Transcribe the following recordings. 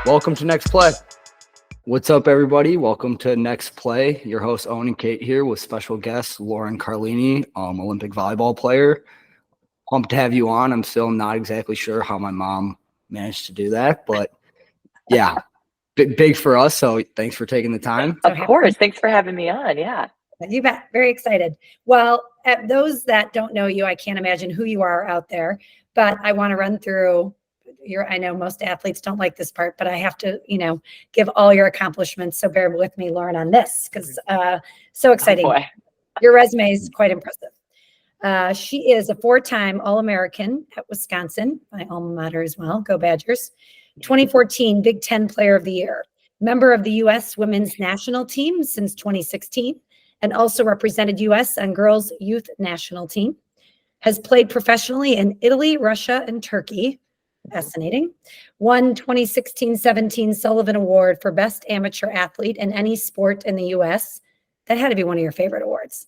Welcome to Next Play. What's up, everybody? Welcome to Next Play. Your host, Owen and Kate here with special guest Lauren Carlini, Olympic volleyball player. Pumped to have you on. I'm still not exactly sure how my mom managed to do that, but yeah, big for us. So thanks for taking the time. Of course. Thanks for having me on. Yeah. You bet. Very excited. Well, those that don't know you, I can't imagine who you are out there, but I want to run through I know most athletes don't like this part, but I have to, give all your accomplishments. So bear with me, Lauren, on this, because so exciting. Oh, your resume is quite impressive. She is a 4-time All-American at Wisconsin, my alma mater as well. Go Badgers. 2014 Big Ten Player of the Year. Member of the U.S. Women's National Team since 2016, and also represented U.S. on Girls Youth National Team. Has played professionally in Italy, Russia, and Turkey. Fascinating. Won 2016-17 Sullivan Award for Best Amateur Athlete in any sport in the U.S. That had to be one of your favorite awards.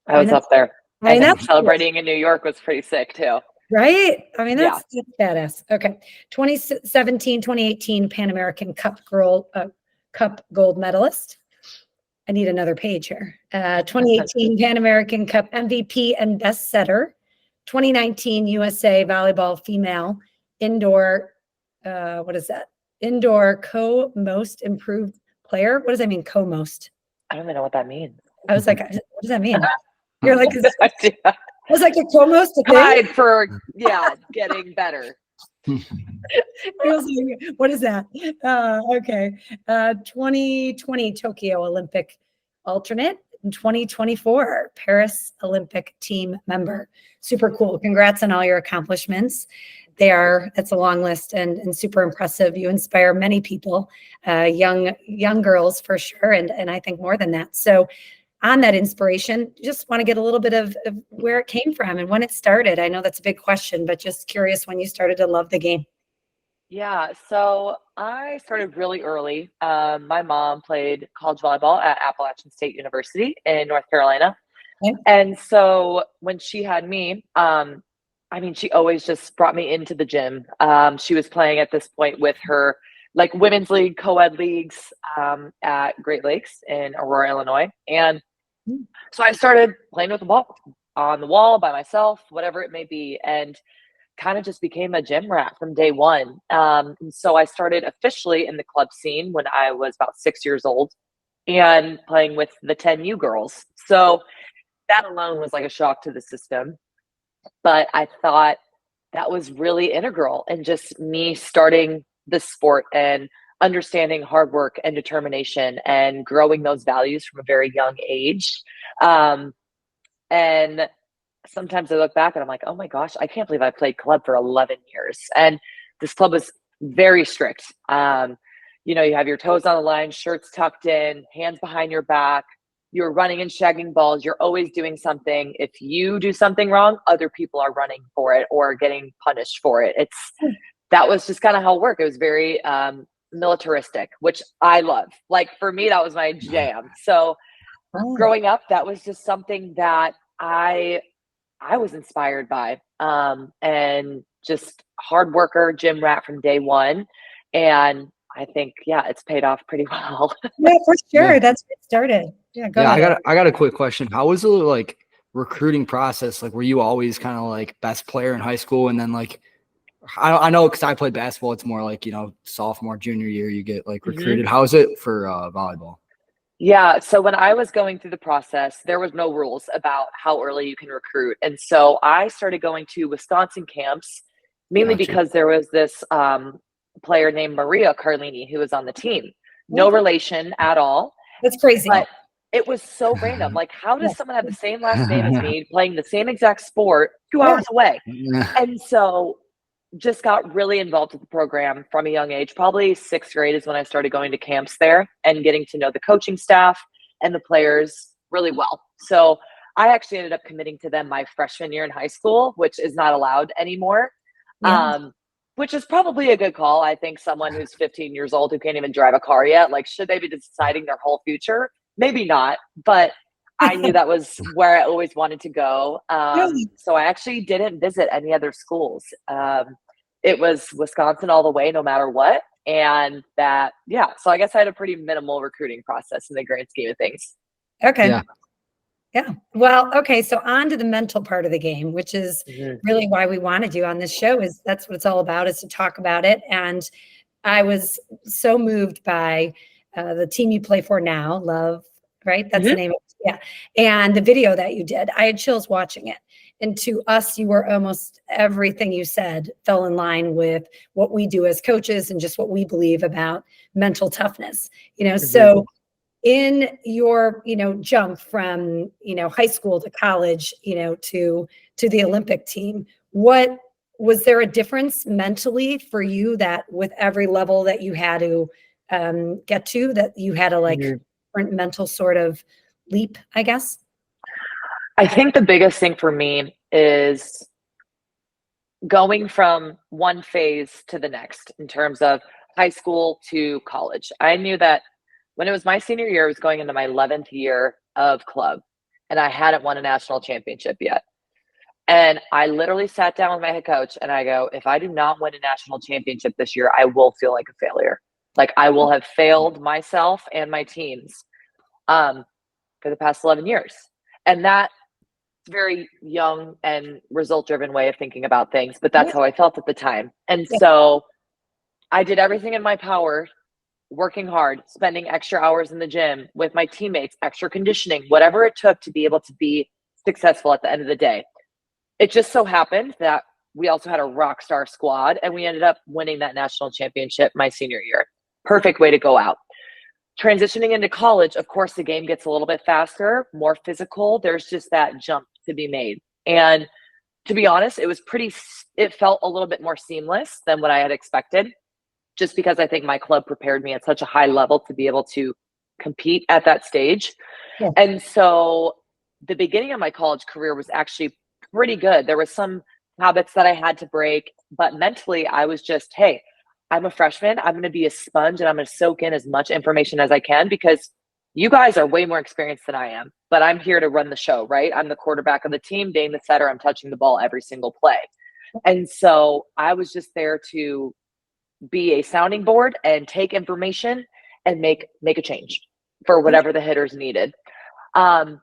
I was up there. I know. Celebrating in New York was pretty sick too. Right? I mean, that's badass. Okay. 2017, 2018 Pan American Cup gold medalist. I need another page here. 2018 Pan American Cup MVP and best setter. 2019 USA Volleyball Female Indoor, Indoor co-most improved player. What does that mean? Co-most. I don't even know what that means. I was like, what does that mean? You're like, I was like a co-most a thing? tied for getting better. What is that? Okay. 2020 Tokyo Olympic alternate. In 2024 Paris Olympic team member. Super cool. Congrats on all your accomplishments. It's a long list and super impressive. You inspire many people, young girls for sure. And I think more than that. So on that inspiration, just want to get a little bit of where it came from and when it started. I know that's a big question, but just curious when you started to love the game. Yeah. So I started really early. My mom played college volleyball at Appalachian State University in North Carolina. Okay. And so when she had me, she always just brought me into the gym. She was playing at this point with her women's league, co-ed leagues at Great Lakes in Aurora, Illinois. And so I started playing with the ball on the wall by myself, whatever it may be, and kind of just became a gym rat from day one. And so I started officially in the club scene when I was about 6 years old and playing with the 10U girls. So that alone was like a shock to the system. But I thought that was really integral in just me starting the sport and understanding hard work and determination and growing those values from a very young age. And sometimes I look back and I'm like, oh my gosh, I can't believe I played club for 11 years. And this club was very strict. You have your toes on the line, shirts tucked in, hands behind your back. You're running and shagging balls. You're always doing something. If you do something wrong, other people are running for it or getting punished for it. That was just kind of how it worked. It was very militaristic, which I love. For me, that was my jam. So growing up, that was just something that I was inspired by, and just hard worker, gym rat from day one. And I think, it's paid off pretty well. Yeah, for sure. Yeah. That's where it started. Yeah, go ahead. I got a quick question. How was the recruiting process? Were you always kind of best player in high school, and then I know because I played basketball, it's more sophomore, junior year you get recruited. Mm-hmm. How is it for volleyball? Yeah. So when I was going through the process, there was no rules about how early you can recruit. And so I started going to Wisconsin camps, mainly because there was this player named Maria Carlini who was on the team. No relation at all. That's crazy. But it was so random. How does someone have the same last name as me, playing the same exact sport 2 hours away? And so just got really involved with the program from a young age. Probably 6th grade is when I started going to camps there and getting to know the coaching staff and the players really well. So I actually ended up committing to them my freshman year in high school, which is not allowed anymore, which is probably a good call. I think someone who's 15 years old who can't even drive a car yet, should they be deciding their whole future? Maybe not, but I knew that was where I always wanted to go. So I actually didn't visit any other schools. It was Wisconsin all the way, no matter what. And that, yeah. So I guess I had a pretty minimal recruiting process in the grand scheme of things. Okay. Yeah. Yeah. Well, okay. So on to the mental part of the game, which is Mhm. really why we wanted you on this show. Is that's what it's all about, is to talk about it. And I was so moved by the team you play for now, Love, right? That's the Mhm. name of it. Yeah. And the video that you did, I had chills watching it. And to us, you were almost everything you said fell in line with what we do as coaches and just what we believe about mental toughness. So in your, jump from, high school to college, to the Olympic team, what was there a difference mentally for you that with every level that you had to get to, that you had a Mhm. different mental sort of leap, I guess? I think the biggest thing for me is going from one phase to the next in terms of high school to college. I knew that when it was my senior year, I was going into my 11th year of club, and I hadn't won a national championship yet. And I literally sat down with my head coach and I go, if I do not win a national championship this year, I will feel like a failure. Like I will have failed myself and my teams for the past 11 years. And that very young and result driven way of thinking about things, but that's Yeah. how I felt at the time. And Yeah. so I did everything in my power, working hard, spending extra hours in the gym with my teammates, extra conditioning, whatever it took to be able to be successful at the end of the day. It just so happened that we also had a rock star squad and we ended up winning that national championship my senior year. Perfect way to go out. Transitioning into college, of course, the game gets a little bit faster, more physical. There's just that jump to be made. And to be honest, it felt a little bit more seamless than what I had expected, just because I think my club prepared me at such a high level to be able to compete at that stage. Yeah. And so the beginning of my college career was actually pretty good. There was some habits that I had to break, but mentally I was just, hey, I'm a freshman. I'm going to be a sponge and I'm going to soak in as much information as I can because you guys are way more experienced than I am, but I'm here to run the show, right? I'm the quarterback of the team, being the setter. I'm touching the ball every single play. And so I was just there to be a sounding board and take information and make a change for whatever the hitters needed. As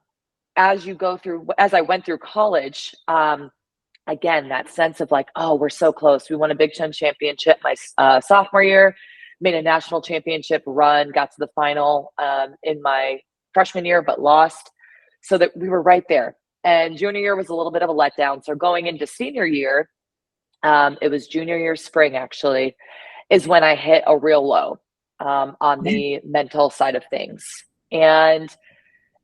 I went through college, again, that sense of like, oh, we're so close. We won a Big Ten championship my sophomore year, made a national championship run, got to the final in my freshman year, but lost. So that we were right there. And junior year was a little bit of a letdown. So going into senior year, it was junior year spring actually, is when I hit a real low on the mental side of things. And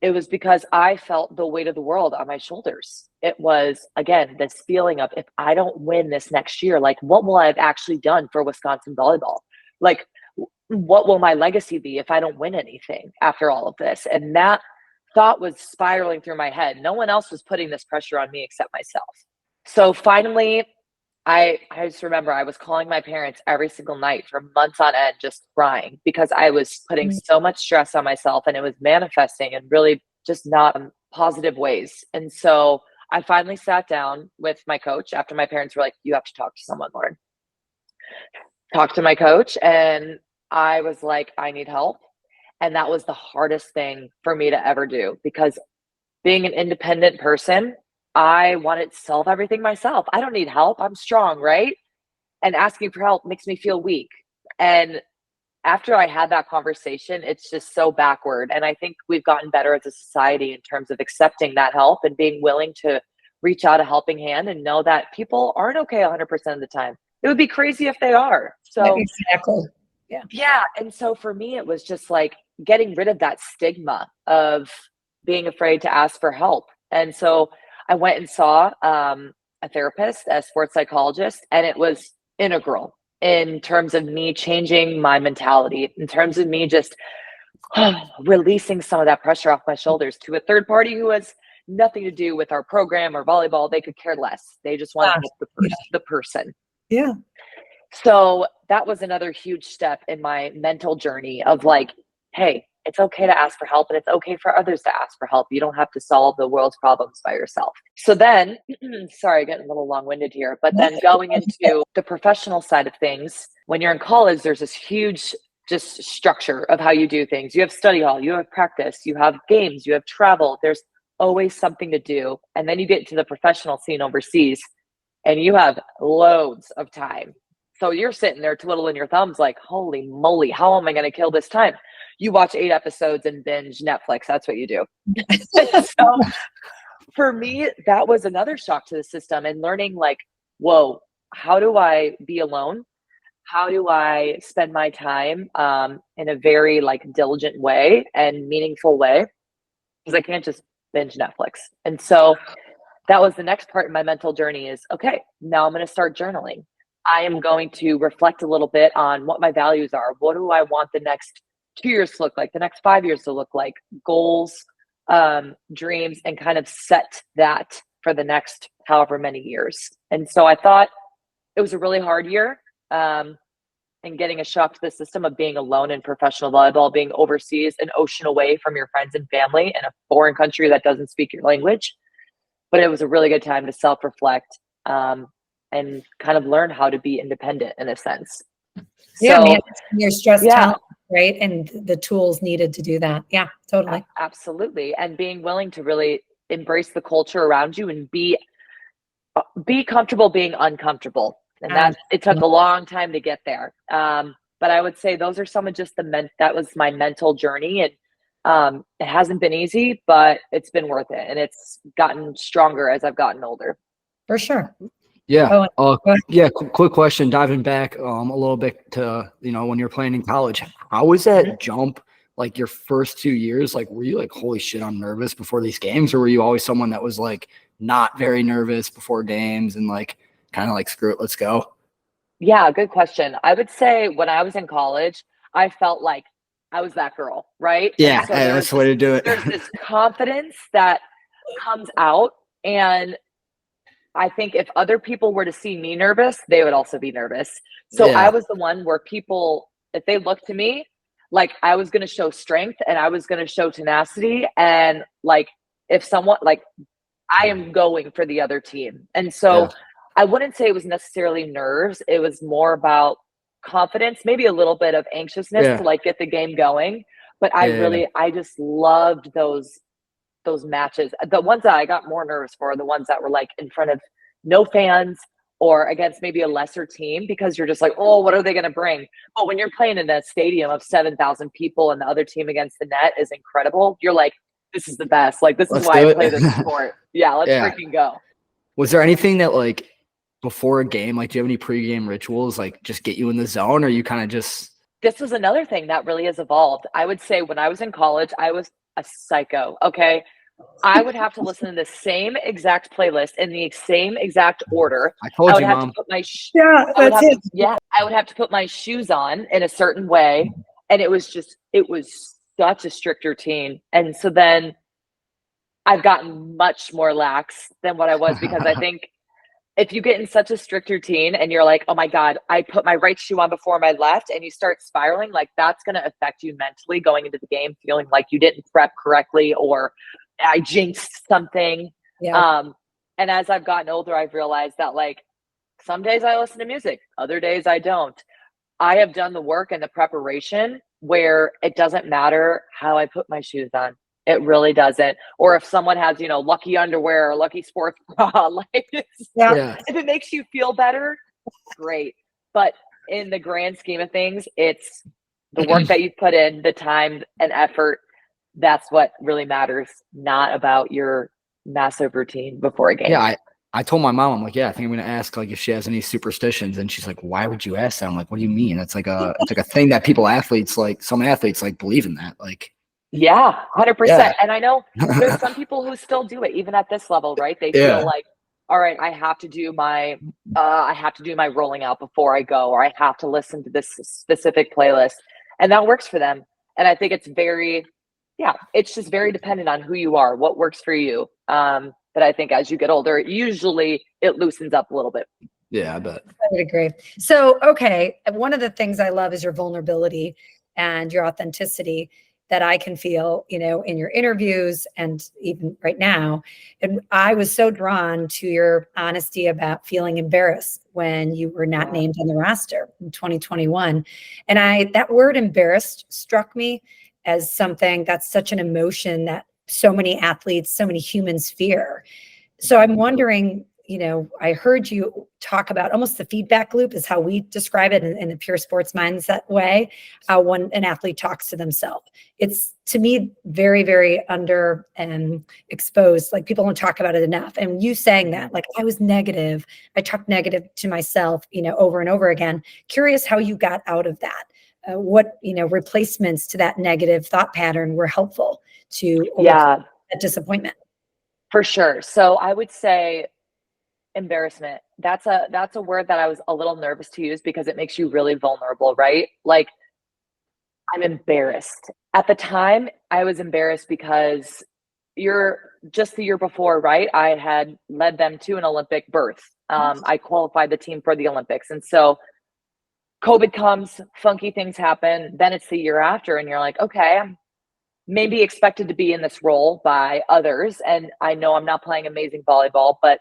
it was because I felt the weight of the world on my shoulders. It was, again, this feeling of if I don't win this next year, like what will I have actually done for Wisconsin volleyball? Like, what will my legacy be if I don't win anything after all of this? And that thought was spiraling through my head. No one else was putting this pressure on me except myself. So finally, I just remember I was calling my parents every single night for months on end, just crying because I was putting so much stress on myself and it was manifesting in really just not positive ways. And so I finally sat down with my coach after my parents were like, you have to talk to someone, Lauren. Talk to my coach. And I was like, I need help. And that was the hardest thing for me to ever do because being an independent person, I wanted to solve everything myself. I don't need help. I'm strong, right? And asking for help makes me feel weak. And after I had that conversation, it's just so backward. And I think we've gotten better as a society in terms of accepting that help and being willing to reach out a helping hand and know that people aren't okay 100% of the time. It would be crazy if they are. So Exactly. yeah. And so for me, it was just like getting rid of that stigma of being afraid to ask for help. And so I went and saw a therapist, a sports psychologist, and it was integral in terms of me changing my mentality, in terms of me just releasing some of that pressure off my shoulders to a third party who has nothing to do with our program or volleyball. They could care less. They just want to help the person. Yeah. So that was another huge step in my mental journey of like, hey, it's okay to ask for help, and it's okay for others to ask for help. You don't have to solve the world's problems by yourself. So then, sorry, getting a little long-winded here, but then going into the professional side of things, when you're in college, there's this huge just structure of how you do things. You have study hall, you have practice, you have games, you have travel. There's always something to do. And then you get to the professional scene overseas and you have loads of time. So you're sitting there twiddling your thumbs like, holy moly, how am I going to kill this time? You watch 8 episodes and binge Netflix. That's what you do. So for me, that was another shock to the system, and learning like, whoa, how do I be alone? How do I spend my time in a very like diligent way and meaningful way? Because I can't just binge Netflix. And so that was the next part in my mental journey is, okay, now I'm going to start journaling. I am going to reflect a little bit on what my values are. What do I want the next 2 years to look like, the next 5 years to look like, goals, dreams, and kind of set that for the next however many years. And so I thought it was a really hard year. And getting a shock to the system of being alone in professional volleyball, being overseas, an ocean away from your friends and family in a foreign country that doesn't speak your language. But it was a really good time to self-reflect and kind of learn how to be independent in a sense. Yeah, So, your stress talent, right? And the tools needed to do that. Yeah, totally. Absolutely. And being willing to really embrace the culture around you and be comfortable being uncomfortable. And that it took a long time to get there. But I would say those are some of just that was my mental journey. And it hasn't been easy, but it's been worth it. And it's gotten stronger as I've gotten older. For sure. Yeah. Quick question, diving back a little bit to, when you're playing in college, how was that jump? Like your first 2 years, like, were you like, holy shit, I'm nervous before these games? Or were you always someone that was like not very nervous before games and like, kind of like, screw it, let's go? Yeah, good question. I would say when I was in college, I felt like I was that girl, right? Yeah, so that's the way to do it. There's this confidence that comes out. And I think if other people were to see me nervous, they would also be nervous. So Yeah. I was the one where people, if they looked to me, like I was going to show strength and I was going to show tenacity. And like, if someone, like, I am going for the other team. And so I wouldn't say it was necessarily nerves. It was more about confidence, maybe a little bit of anxiousness to like get the game going. But I just loved those matches. The ones that I got more nervous for are the ones that were like in front of no fans or against maybe a lesser team, because you're just like, oh, what are they going to bring? But when you're playing in a stadium of 7,000 people and the other team against the net is incredible, you're like, this is the best. Like, this is why I play this sport. Yeah, let's freaking go. Was there anything that like before a game, like, do you have any pregame rituals, like just get you in the zone, or you kind of just? This was another thing that really has evolved. I would say when I was in college, I was a psycho. Okay. I would have to listen to the same exact playlist in the same exact order. I told you, have Mom. to put my I would have to put my shoes on in a certain way. And it was such a strict routine. And so then I've gotten much more lax than what I was, because I think if you get in such a strict routine and you're like, oh my God, I put my right shoe on before my left, and you start spiraling, like that's going to affect you mentally going into the game, feeling like you didn't prep correctly or I jinxed something. Yeah. And as I've gotten older, I've realized that like some days I listen to music, other days I don't. I have done the work and the preparation where it doesn't matter how I put my shoes on. It really doesn't. Or if someone has, lucky underwear or lucky sports bra, like if it makes you feel better, great. But in the grand scheme of things, it's the work that you put in, the time and effort. That's what really matters, not about your massive routine before a game. Yeah, I told my mom, I'm like, I think I'm going to ask like if she has any superstitions, and she's like, why would you ask that? I'm like, what do you mean? It's like it's like a thing that some athletes like believe in that, like. Yeah, 100%. And I know there's some people who still do it even at this level, right? They feel like, all right, I have to do my rolling out before I go, or I have to listen to this specific playlist, and that works for them. And I think it's it's just very dependent on who you are, what works for you. But I think as you get older, usually it loosens up a little bit. Yeah, I bet. I would agree. So, okay, one of the things I love is your vulnerability and your authenticity. that I can feel, in your interviews and even right now. And I was so drawn to your honesty about feeling embarrassed when you were not named on the roster in 2021. And that word embarrassed struck me as something that's such an emotion that so many athletes, so many humans fear. So I'm wondering, I heard you talk about almost the feedback loop is how we describe it in the pure sports mindset way, when an athlete talks to themselves. It's, to me, very, very under exposed. Like, people don't talk about it enough. And you saying that, like, I was negative, I talked negative to myself, over and over again. Curious how you got out of that. What, replacements to that negative thought pattern were helpful to overcome that disappointment? For sure. So I would say embarrassment. That's a word that I was a little nervous to use because it makes you really vulnerable, right? Like, I'm embarrassed. At the time, I was embarrassed because just the year before, right? I had led them to an Olympic berth. I qualified the team for the Olympics. And so COVID comes, funky things happen. Then it's the year after, and you're like, okay, I'm maybe expected to be in this role by others. And I know I'm not playing amazing volleyball, but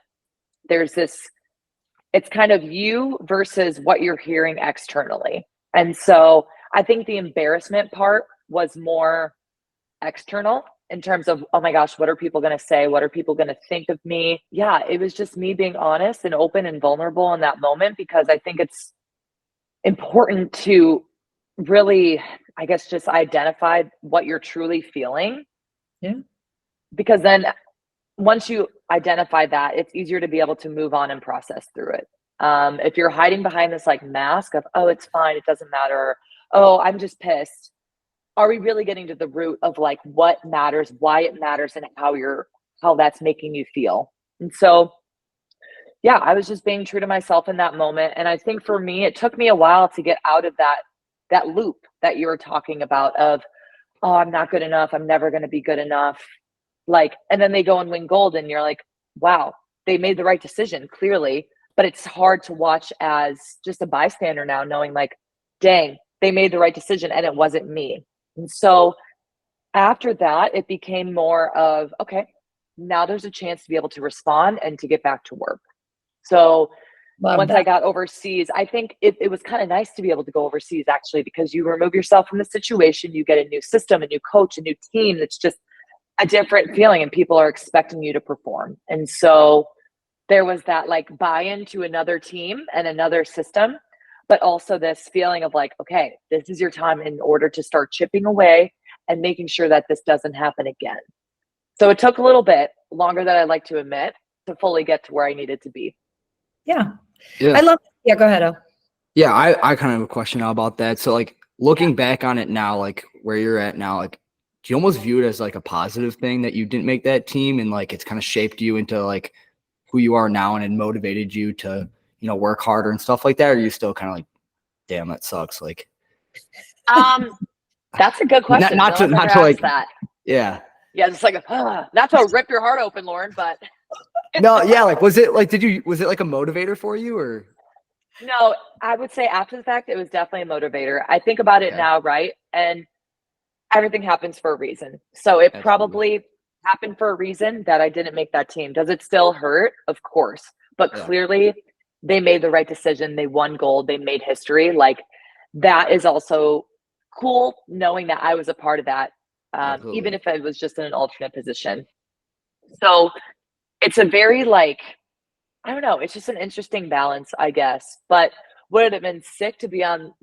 there's it's kind of you versus what you're hearing externally. And so I think the embarrassment part was more external in terms of, oh my gosh, what are people going to say? What are people going to think of me? Yeah, it was just me being honest and open and vulnerable in that moment, because I think it's important to really, I guess, just identify what you're truly feeling. Yeah. Because then once you identify that, it's easier to be able to move on and process through it. If you're hiding behind this like mask of, oh, it's fine, it doesn't matter, oh, I'm just pissed, are we really getting to the root of like what matters, why it matters, and how that's making you feel? And so, yeah, I was just being true to myself in that moment. And I think for me, it took me a while to get out of that loop that you were talking about of, oh, I'm not good enough, I'm never going to be good enough. Like, and then they go and win gold, and you're like, wow, they made the right decision, clearly. But it's hard to watch as just a bystander now, knowing like, dang, they made the right decision and it wasn't me. And so after that, it became more of, okay, now there's a chance to be able to respond and to get back to work. So once I got overseas, I think it was kind of nice to be able to go overseas, actually, because you remove yourself from the situation, you get a new system, a new coach, a new team. It's just a different feeling, and people are expecting you to perform. And so there was that like buy-in to another team and another system, but also this feeling of like, okay, this is your time in order to start chipping away and making sure that this doesn't happen again. So it took a little bit longer than I'd like to admit to fully get to where I needed to be. Yeah. I love it. Yeah, go ahead, El. Yeah, I kind of have a question now about that. So like looking back on it now, like where you're at now, like do you almost view it as like a positive thing that you didn't make that team, and like it's kind of shaped you into like who you are now and it motivated you to, work harder and stuff like that? Or are you still kind of like, damn, that sucks? Like, that's a good question. Not to like that. Yeah. Yeah, just like not to rip your heart open, Lauren, but no, yeah, like was it like was it like a motivator for you, or? No, I would say after the fact, it was definitely a motivator. I think about it now, right? And everything happens for a reason. So it probably happened for a reason that I didn't make that team. Does it still hurt? Of course. But clearly they made the right decision. They won gold. They made history. Like, that is also cool, knowing that I was a part of that, even if it was just in an alternate position. So it's a very like, I don't know, it's just an interesting balance, I guess. But would it have been sick to be on,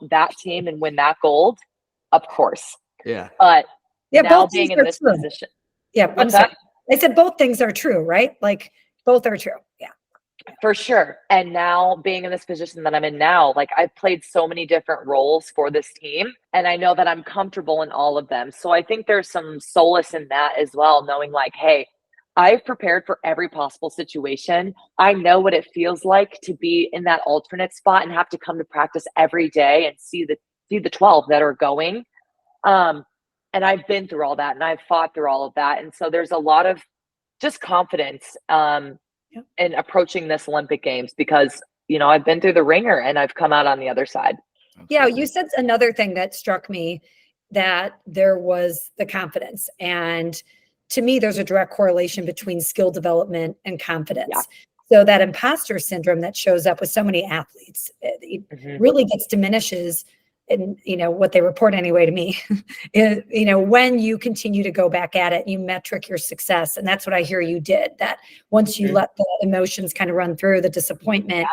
that team and win that gold? Of course. Yeah. But yeah, now both being things in are this true. position. Yeah, I'm sorry. I said both things are true, right? Like both are true. Yeah. For sure. And now being in this position that I'm in now, like I've played so many different roles for this team, and I know that I'm comfortable in all of them. So I think there's some solace in that as well, knowing like, hey, I've prepared for every possible situation. I know what it feels like to be in that alternate spot and have to come to practice every day and see the 12 that are going. And I've been through all that, and I've fought through all of that. And so there's a lot of just confidence in approaching this Olympic Games, because, I've been through the ringer and I've come out on the other side. Yeah. You said another thing that struck me that there was the confidence. And to me, there's a direct correlation between skill development and confidence. Yeah. So that imposter syndrome that shows up with so many athletes, it really diminishes in, what they report anyway to me, when you continue to go back at it, you metric your success. And that's what I hear you did, that once you let the emotions kind of run through, the disappointment,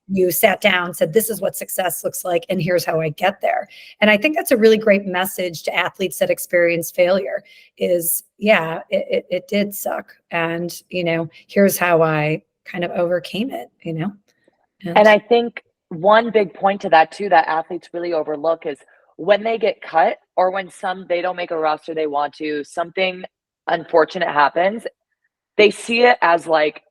you sat down, said, this is what success looks like, and here's how I get there. And I think that's a really great message to athletes that experience failure is, it did suck. And, here's how I kind of overcame it, And I think one big point to that too, that athletes really overlook is when they get cut or when they don't make a roster they want to, something unfortunate happens, they see it as like,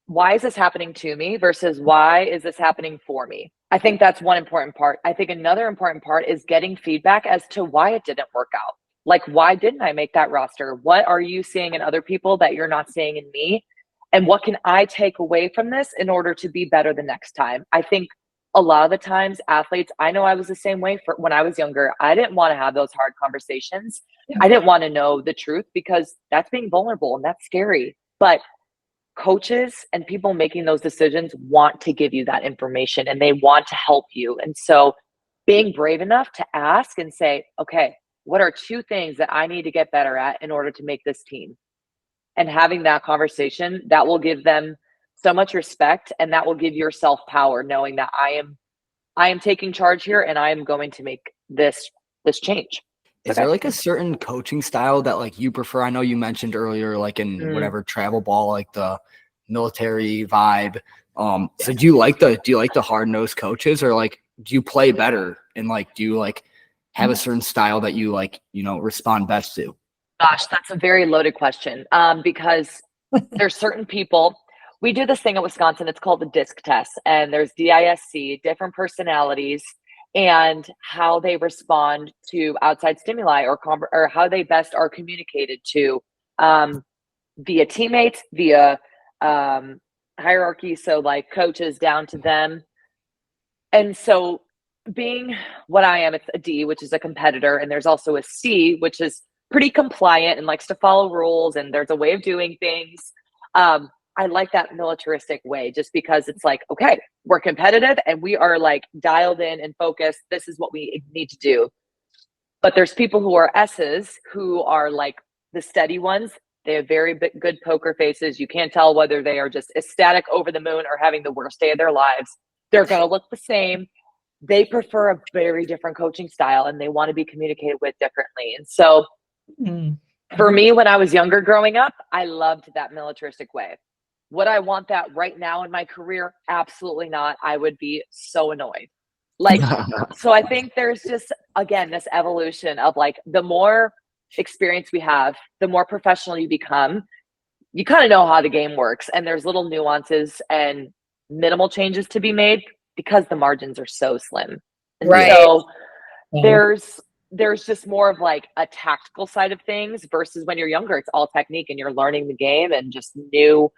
why is this happening to me versus why is this happening for me? I think that's one important part. I think another important part is getting feedback as to why it didn't work out. Like, why didn't I make that roster? What are you seeing in other people that you're not seeing in me? And what can I take away from this in order to be better the next time? I think a lot of the times athletes, I know I was the same way when I was younger. I didn't want to have those hard conversations. I didn't want to know the truth because that's being vulnerable and that's scary. But coaches and people making those decisions want to give you that information and they want to help you. And so being brave enough to ask and say, okay, what are 2 things that I need to get better at in order to make this team? And having that conversation, that will give them so much respect, and that will give yourself power, knowing that I am taking charge here and I am going to make this change. Is there like a certain coaching style that like you prefer? I know you mentioned earlier, like in whatever travel ball, like the military vibe. So do you like the hard-nosed coaches, or like do you play better and like do you like have a certain style that you like, respond best to? Gosh, that's a very loaded question. Because there's certain people. We do this thing at Wisconsin. It's called the DISC test, and there's DISC, different personalities, and how they respond to outside stimuli or how they best are communicated to via teammates, via hierarchy. So like coaches down to them. And so being what I am, it's a D, which is a competitor. And there's also a C, which is pretty compliant and likes to follow rules. And there's a way of doing things. I like that militaristic way just because it's like, okay, we're competitive and we are like dialed in and focused. This is what we need to do. But there's people who are S's who are like the steady ones. They have very good poker faces. You can't tell whether they are just ecstatic over the moon or having the worst day of their lives. They're going to look the same. They prefer a very different coaching style and they want to be communicated with differently. And so for me, when I was younger growing up, I loved that militaristic way. Would I want that right now in my career? Absolutely not. I would be so annoyed. Like, so I think there's just, again, this evolution of like, the more experience we have, the more professional you become, you kind of know how the game works. And there's little nuances and minimal changes to be made because the margins are so slim. And so there's just more of like a tactical side of things versus when you're younger, it's all technique and you're learning the game and just new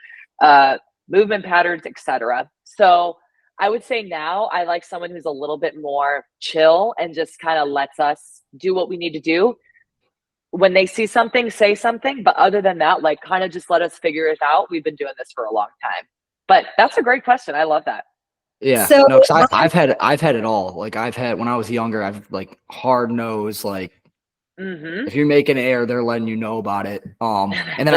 movement patterns, etc. So I would say now I like someone who's a little bit more chill and just kind of lets us do what we need to do. When they see something, say something. But other than that, like kind of just let us figure it out. We've been doing this for a long time. But that's a great question. I love that. Yeah. So, no, 'cause I've had it all. Like I've had, when I was younger, I've like hard nose, like if you make an error, they're letting you know about it. And then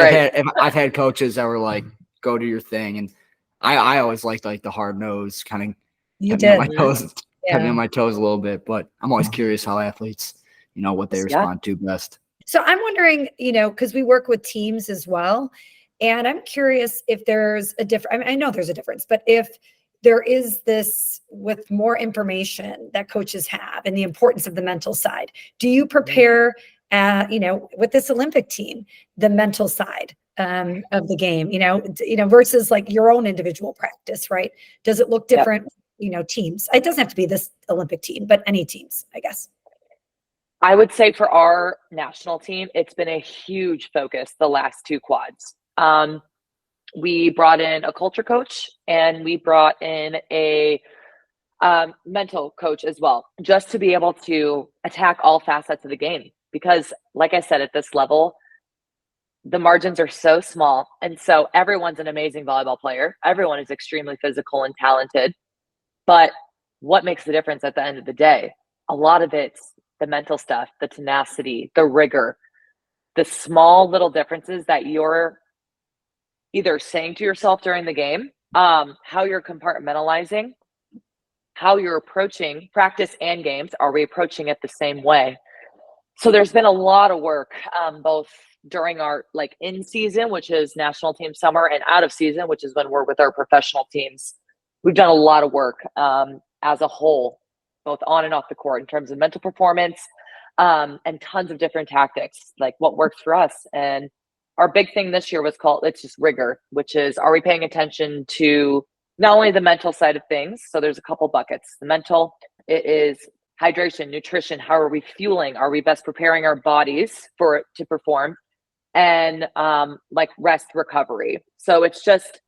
I've had coaches that were like, go do your thing. And I always liked like the hard nose kind of kept me on my toes a little bit, but I'm always curious how athletes, what they respond to best. So I'm wondering, because we work with teams as well, and I'm curious if there's a difference. I mean, I know there's a difference, but if there is this with more information that coaches have and the importance of the mental side, do you prepare, with this Olympic team, the mental side of the game, versus like your own individual practice, right? Does it look different, teams? It doesn't have to be this Olympic team, but any teams, I guess. I would say for our national team, it's been a huge focus the last 2 quads. We brought in a culture coach and we brought in a mental coach as well, just to be able to attack all facets of the game. Because, like I said, at this level, the margins are so small. And so everyone's an amazing volleyball player. Everyone is extremely physical and talented. But what makes the difference at the end of the day? A lot of it's the mental stuff, the tenacity, the rigor, the small little differences that you're either saying to yourself during the game, how you're compartmentalizing, how you're approaching practice and games. Are we approaching it the same way? So there's been a lot of work, both during our like in season, which is national team summer, and out of season, which is when we're with our professional teams. We've done a lot of work as a whole, both on and off the court, in terms of mental performance, and tons of different tactics, like what works for us. And our big thing this year was called, it's just rigor, which is, are we paying attention to not only the mental side of things? So there's a couple buckets. The mental, it is hydration, nutrition. How are we fueling? Are we best preparing our bodies for it to perform? And like rest, recovery. So it's just,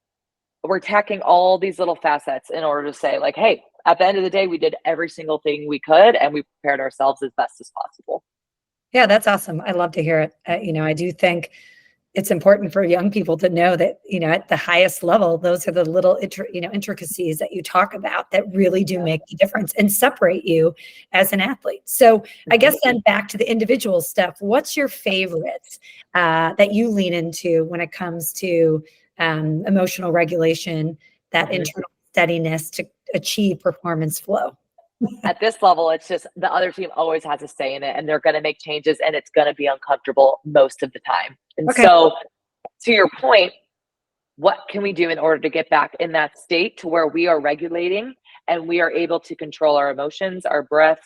we're attacking all these little facets in order to say, like, hey, at the end of the day, we did every single thing we could, and we prepared ourselves as best as possible. Yeah, that's awesome. I love to hear it. I do think it's important for young people to know that, at the highest level, those are the little, intricacies that you talk about that really do make the difference and separate you as an athlete. So I guess then back to the individual stuff, what's your favorites that you lean into when it comes to emotional regulation, that internal steadiness to achieve performance flow? At this level, it's just the other team always has a say in it, and they're going to make changes, and it's going to be uncomfortable most of the time. And so to your point, what can we do in order to get back in that state to where we are regulating and we are able to control our emotions, our breath?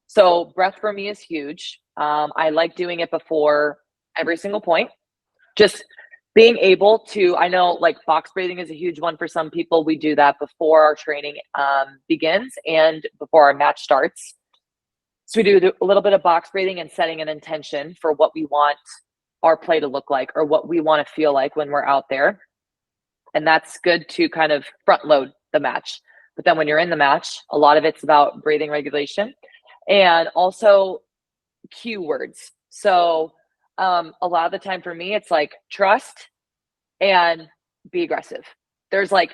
So breath for me is huge. I like doing it before every single point. Just being able to, I know like box breathing is a huge one for some people. We do that before our training begins and before our match starts. So we do a little bit of box breathing and setting an intention for what we want our play to look like or what we want to feel like when we're out there. And that's good to kind of front load the match. But then when you're in the match, a lot of it's about breathing regulation and also cue words. So a lot of the time for me, it's like trust and be aggressive. There's like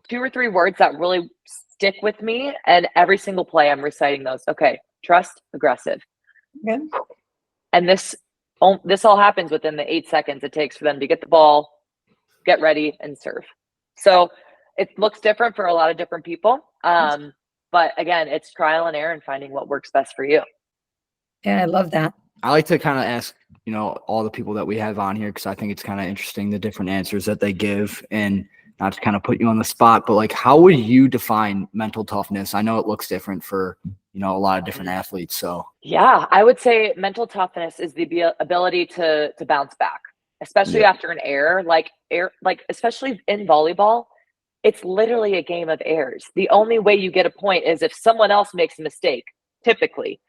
2 or 3 words that really stick with me, and every single play I'm reciting those. Okay, trust, aggressive. Okay. And this all happens within the 8 seconds it takes for them to get the ball, get ready, and serve. So it looks different for a lot of different people. But again, it's trial and error and finding what works best for you. Yeah, I love that. I like to kind of ask, all the people that we have on here, because I think it's kind of interesting, the different answers that they give, and not to kind of put you on the spot, but like, how would you define mental toughness? I know it looks different for, a lot of different athletes. So yeah, I would say mental toughness is the ability to bounce back, especially after an error, like especially in volleyball, it's literally a game of errors. The only way you get a point is if someone else makes a mistake, typically.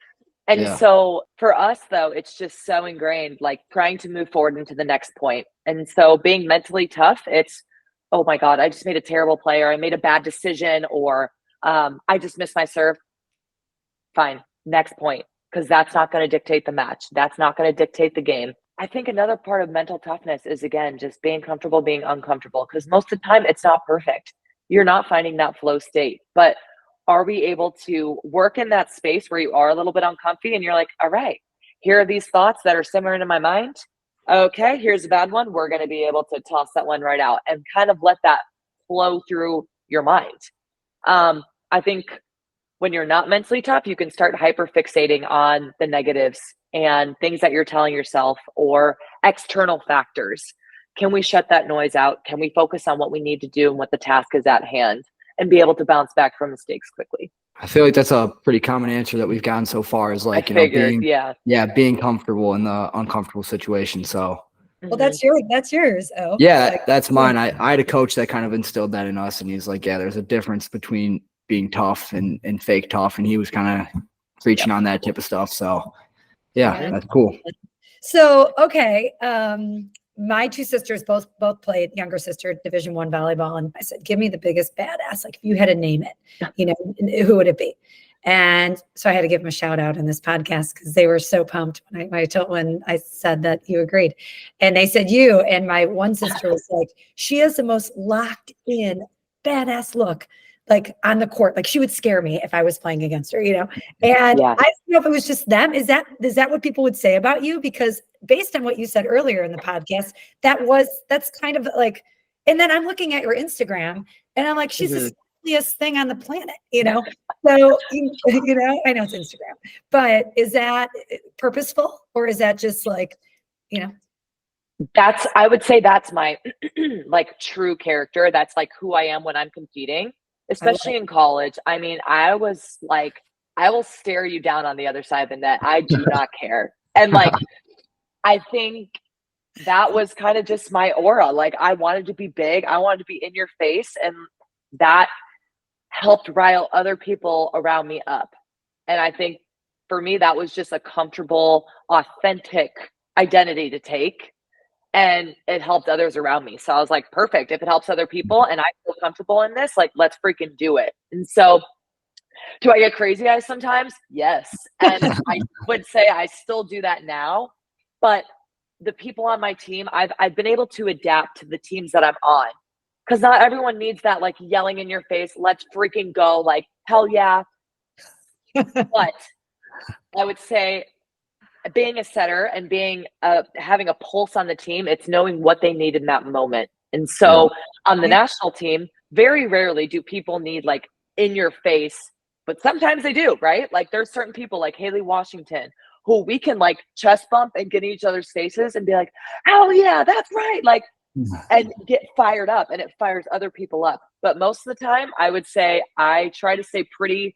And so for us, though, it's just so ingrained, like trying to move forward into the next point. And so being mentally tough, it's, oh my God, I just made a terrible play, or I made a bad decision, or I just missed my serve. Fine, next point, because that's not going to dictate the match. That's not going to dictate the game. I think another part of mental toughness is, again, just being comfortable being uncomfortable, because most of the time it's not perfect. You're not finding that flow state, but are we able to work in that space where you are a little bit uncomfy and you're like, all right, here are these thoughts that are simmering in my mind. Okay, here's a bad one. We're going to be able to toss that one right out and kind of let that flow through your mind. I think when you're not mentally tough, you can start hyper fixating on the negatives and things that you're telling yourself or external factors. Can we shut that noise out? Can we focus on what we need to do and what the task is at hand, and be able to bounce back from mistakes quickly? I feel like that's a pretty common answer that we've gotten so far, is like, being comfortable in the uncomfortable situation. So, well, that's yours. Oh, yeah, that's mine. I had a coach that kind of instilled that in us, and he's like, yeah, there's a difference between being tough and fake tough. And he was kind of preaching on that type of stuff. So yeah, that's cool. So, okay. my two sisters both played, younger sister, Division I volleyball. And I said, give me the biggest badass. Like if you had to name it, who would it be? And so I had to give them a shout out in this podcast because they were so pumped when I said that you agreed. And they said you, and my one sister was like, she has the most locked in badass look like on the court. Like she would scare me if I was playing against her, And I don't know if it was just them. Is that what people would say about you? Because based on what you said earlier in the podcast, that's kind of like, and then I'm looking at your Instagram and I'm like, she's the silliest thing on the planet, So, I know it's Instagram, but is that purposeful or is that just like, I would say that's my like true character. That's like who I am when I'm competing, especially in college. I mean, I was like, I will stare you down on the other side of the net. I do not care. And like, I think that was kind of just my aura. Like I wanted to be big. I wanted to be in your face. And that helped rile other people around me up. And I think for me, that was just a comfortable, authentic identity to take. And it helped others around me. So I was like, perfect. If it helps other people and I feel comfortable in this, like, let's freaking do it. And so do I get crazy eyes sometimes? Yes. And I would say I still do that now. But the people on my team, I've been able to adapt to the teams that I'm on. Because not everyone needs that like yelling in your face, let's freaking go, like, hell yeah. But I would say being a setter and being having a pulse on the team, it's knowing what they need in that moment. And so on the national team, very rarely do people need like in your face, but sometimes they do, right? Like there's certain people like Haley Washington who we can like chest bump and get in each other's faces and be like, hell yeah, that's right. Like, and get fired up, and it fires other people up. But most of the time, I would say I try to stay pretty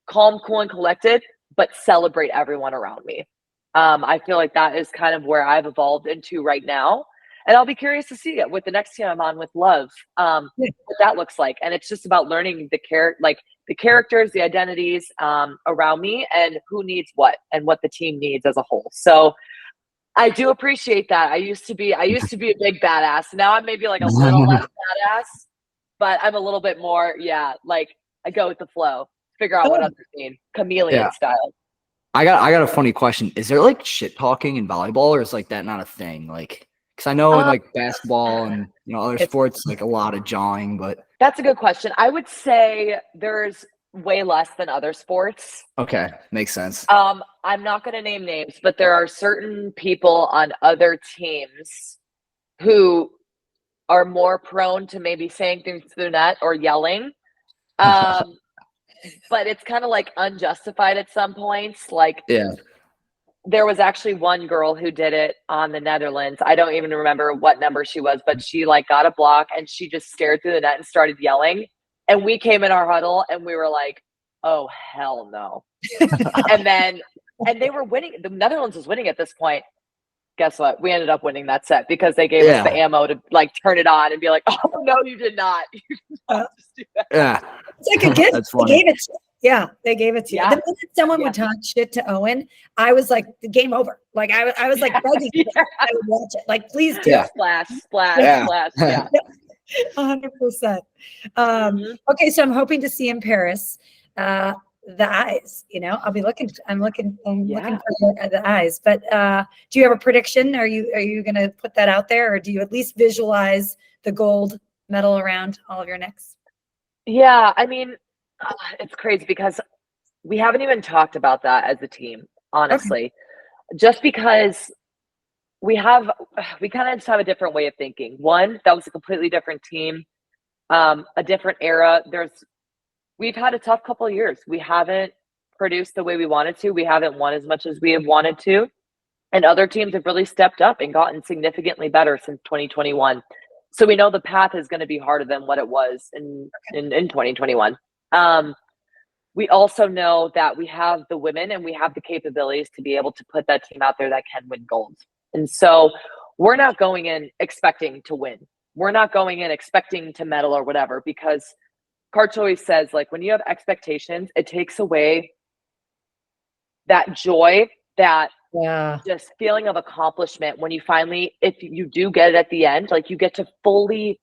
calm, cool, and collected, but celebrate everyone around me. I feel like that is kind of where I've evolved into right now. And I'll be curious to see it with the next team I'm on with Love, what that looks like. And it's just about learning the characters, the identities around me, and who needs what and what the team needs as a whole. So I do appreciate that. I used to be a big badass. Now I'm maybe like a little less badass, but I'm a little bit more, like I go with the flow, figure out what others need, chameleon style. I got a funny question. Is there like shit talking in volleyball, or is like that not a thing? Like, because I know in like basketball and other sports, like a lot of jawing, but that's a good question. I would say there's way less than other sports. Okay, makes sense. I'm not going to name names, but there are certain people on other teams who are more prone to maybe saying things to the net or yelling. But it's kind of like unjustified at some points. Like, there was actually one girl who did it on the Netherlands. I don't even remember what number she was, but she like got a block and she just stared through the net and started yelling. And we came in our huddle and we were like, oh, hell no. and they were winning. The Netherlands was winning at this point. Guess what? We ended up winning that set because they gave us the ammo to like turn it on and be like, oh, no, you did not. You did not just do that. Yeah. It's like a gift. They gave it to you. Yeah, they gave it to you. The minute someone would talk shit to Owen, I was like, game over. Like I was like begging I would watch it. Like, please do. Splash. Yeah. 100%. Okay, so I'm hoping to see in Paris the eyes. I'll be looking. I'm looking for the eyes. But do you have a prediction? Are you going to put that out there, or do you at least visualize the gold medal around all of your necks? Yeah, I mean, it's crazy because we haven't even talked about that as a team, honestly. Okay. Just because we kind of just have a different way of thinking. One, that was a completely different team, a different era. We've had a tough couple of years. We haven't produced the way we wanted to. We haven't won as much as we have wanted to. And other teams have really stepped up and gotten significantly better since 2021. So we know the path is going to be harder than what it was in 2021. We also know that we have the women and we have the capabilities to be able to put that team out there that can win gold. And so we're not going in expecting to win. We're not going in expecting to medal or whatever, because Karch always says, like, when you have expectations, it takes away that joy that Yeah. just feeling of accomplishment when you finally, if you do get it at the end, like you get to fully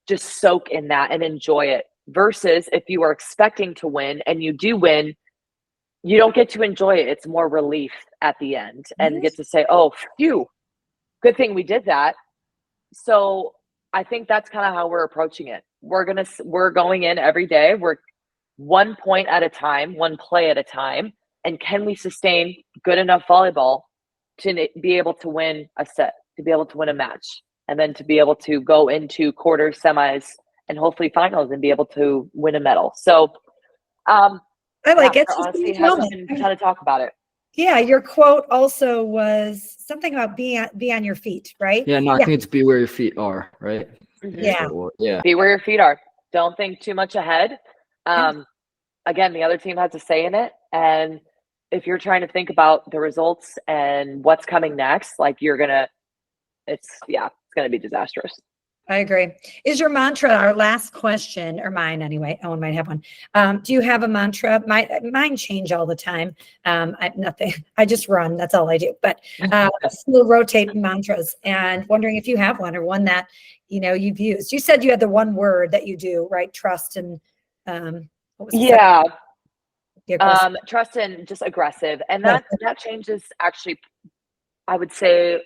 just soak in that and enjoy it. Versus if you are expecting to win and you do win, you don't get to enjoy it. It's more relief at the end and get to say, oh, phew, good thing we did that. So I think that's kind of how we're approaching it. We're going in every day. We're 1 point at a time, 1 play at a time. And can we sustain good enough volleyball to be able to win a set, to be able to win a match, and then to be able to go into quarters, semis, and hopefully finals and be able to win a medal. So I like it. there So honestly you tell hasn't me. been a ton of talk about it. Yeah, your quote also was something about be on your feet, right? Yeah, no, I think it's be where your feet are, right? Yeah. Yeah. Be where your feet are. Don't think too much ahead. Again, the other team has a say in it. And if you're trying to think about the results and what's coming next, like it's going to be disastrous. I agree. Is your mantra, our last question, or mine anyway, Owen might have one. Do you have a mantra? Mine change all the time. I just run, that's all I do. But we'll rotate mantras, and wondering if you have one, or one that, you've used. You said you had the one word that you do, right? Trust and, what was the second? Yeah, Trust and just aggressive. And that changes actually, I would say,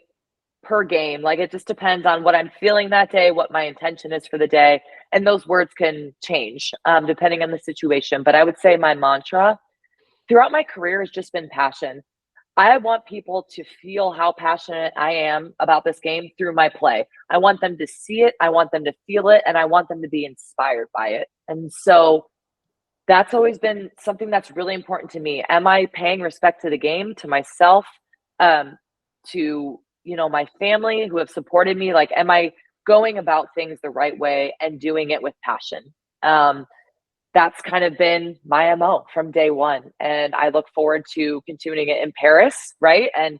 per game. Like it just depends on what I'm feeling that day, what my intention is for the day. And those words can change depending on the situation. But I would say my mantra throughout my career has just been passion. I want people to feel how passionate I am about this game through my play. I want them to see it. I want them to feel it. And I want them to be inspired by it. And so that's always been something that's really important to me. Am I paying respect to the game, to myself, to my family who have supported me? Like, am I going about things the right way and doing it with passion? That's kind of been my MO from day one. And I look forward to continuing it in Paris, right? And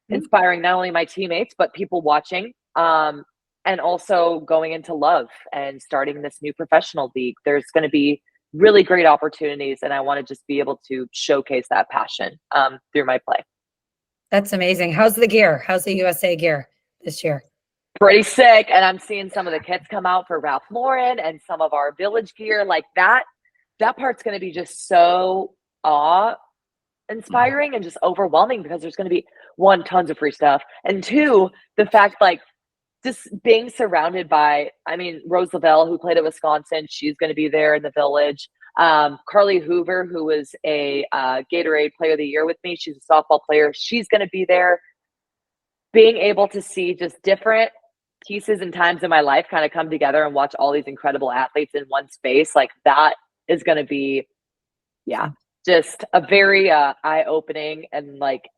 inspiring not only my teammates, but people watching. And also going into Love and starting this new professional league. There's going to be really great opportunities. And I want to just be able to showcase that passion through my play. That's amazing. How's the gear? How's the USA gear this year? Pretty sick. And I'm seeing some of the kits come out for Ralph Lauren and some of our Village gear. Like that part's going to be just so awe-inspiring and just overwhelming, because there's going to be, one, tons of free stuff. And two, the fact, like, just being surrounded by, Rose Lavelle, who played at Wisconsin, she's going to be there in the Village. Carly Hoover, who was a Gatorade Player of the Year with me, she's a softball player. She's going to be there. Being able to see just different pieces and times in my life kind of come together and watch all these incredible athletes in one space, like that is going to be, just a very eye-opening and like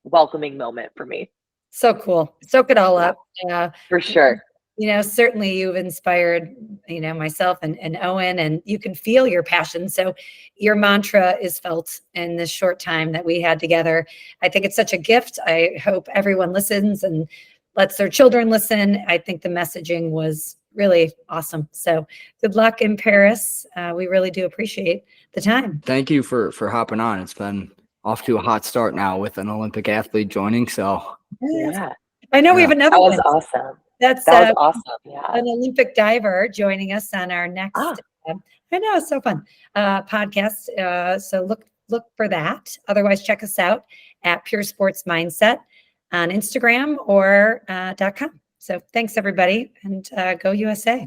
welcoming moment for me. So cool. Soak it all up. For sure. Certainly you've inspired, myself and Owen, and you can feel your passion. So your mantra is felt in this short time that we had together. I think it's such a gift. I hope everyone listens and lets their children listen. I think the messaging was really awesome. So good luck in Paris. We really do appreciate the time. Thank you for hopping on. It's been off to a hot start now with an Olympic athlete joining. So yeah, I know we have another that was one. Awesome. That was awesome. Yeah, an Olympic diver joining us on our next. I know, it's so fun. Podcast. So look for that. Otherwise, check us out at Pure Sports Mindset on Instagram or .com. So thanks everybody, and go USA.